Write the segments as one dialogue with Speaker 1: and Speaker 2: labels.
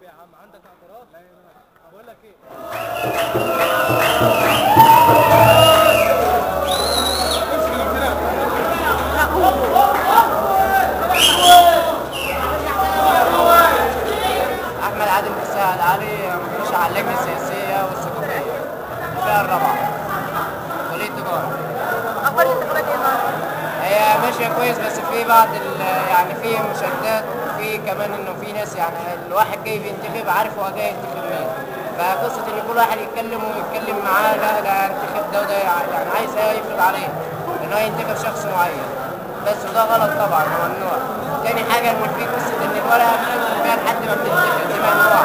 Speaker 1: يا عم عندك اعتراض؟ لا يا مان بقول لك ايه؟
Speaker 2: احمد عادل مساعد علي مخش على اللجنه السياسيه والثقافيه الفئه الرابعه كليه تجاره.
Speaker 3: اخبار الانتخابات ايه النهارده؟
Speaker 2: هي ماشيه كويس بس في بعض يعني في مشادات وفي كمان انه في ناس يعني الواحد جاي بينتخب عارف هو جاي ينتخب مين، فقصه ان كل واحد يتكلم ويتكلم معاه لا انتخب ده وده يعني عايز يفرض عليه ان هو ينتخب شخص معين، بس وده غلط طبعا وممنوع. تاني حاجه ان في قصه ان الورقه بتدخل فيها لحد ما بتنتخب دي ممنوع،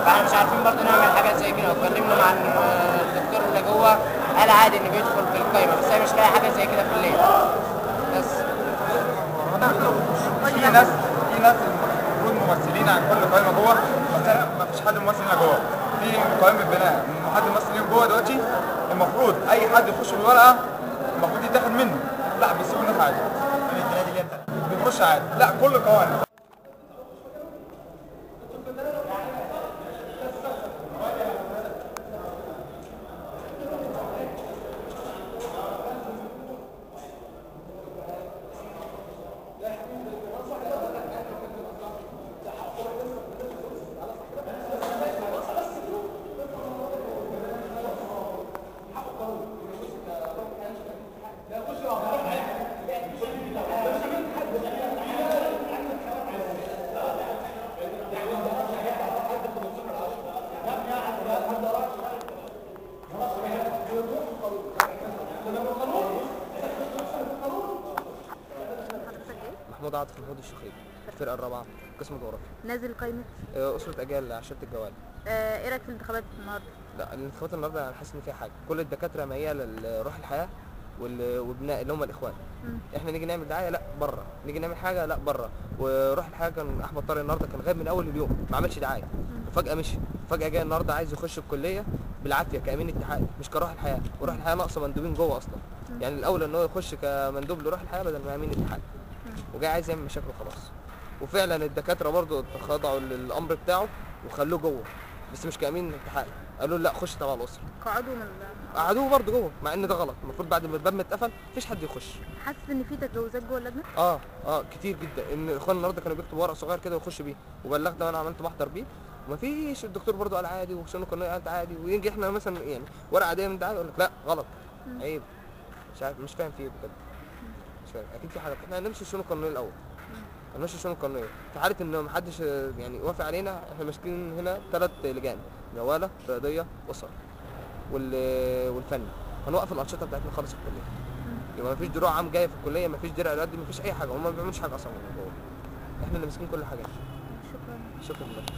Speaker 2: فاحنا مش عارفين برضه نعمل حاجات زي كده، واتكلمنا مع الدكتور اللي جوه قال عادي انه بيدخل في القايمه بس هي مش لاقي حاجه زي كده في الليل بس.
Speaker 4: في ناس المفروض ممثلين عن كل قائمه جوه، بس ما فيش حد ممثل هنا جوه. في قائمه بناء حد ممثلين جوه دلوقتي، المفروض اي حد يخش بالورقه المفروض يتاخد منه، لا بيسيبوا الناس عادي. بيخش عادي، لا كل قوانين.
Speaker 1: محمود عاطف محمود الشخير، الفرقه الرابعه قسم جغرافيا.
Speaker 3: نازل قائمه
Speaker 1: اسره اجيال عشيره الجوال.
Speaker 3: ايه رايك في الانتخابات النهارده؟
Speaker 1: لا الانتخابات النهارده انا حاسس ان فيها حاجه، كل الدكاتره مياله لروح الحياه وبناء اللي هم الاخوان. احنا نيجي نعمل دعايه لا بره، نيجي نعمل حاجه لا بره. وروح الحياه كان احمد طارق النهارده كان غايب من اول اليوم ما عملش دعايه، وفجاه مشي، فجاه جاي النهارده عايز يخش الكليه بالعافيه كامين اتحاد مش كروح الحياه، وروح الحياه ناقصه مندوبين جوه اصلا. يعني الاول ان هو يخش كمندوب لروح الحياه بدل ما امين اتحاد، وجاي عايز يعمل مشاكل وخلاص. وفعلا الدكاتره برضو خضعوا للامر بتاعه وخلوه جوه بس مش كامين اتحاد، قالوا لا خش تبع الاسره.
Speaker 3: قعدوا من
Speaker 1: قعدوه برضه جوه مع ان ده غلط، المفروض بعد ما الباب ما اتقفل مفيش حد يخش.
Speaker 3: حاسس ان في تجاوزات جوه اللجنه؟
Speaker 1: كتير جدا، ان الاخوان النهارده كانوا بيكتبوا ورق صغير كده ويخش بيه، وبلغت وانا عملت محضر بيه ومفيش. الدكتور برضه قال عادي وشنو قانوني قال عادي، ويجي احنا مثلا يعني ورقه عاديه من ده يقول لك لا غلط عيب. مش عارف مش فاهم فيه بجد، مش فاهم. اكيد في حاجه، احنا هنمشي الشؤون القانونيه الاول، هنمشي الشؤون القانونيه في حاله ان محدش يعني وافق علينا. احنا ماسكين هنا 3 لجان، جواله رياضيه اسر والفني، هنوقف الانشطه بتاعتنا خالص في الكليه. يبقى مفيش دروع عام جايه في الكليه، مفيش درع رياضي، مفيش اي حاجه، هم ما بيعملوش حاجه اصلا جوه، احنا اللي ماسكين كل حاجه.
Speaker 3: شكرا.
Speaker 1: شكرا لك.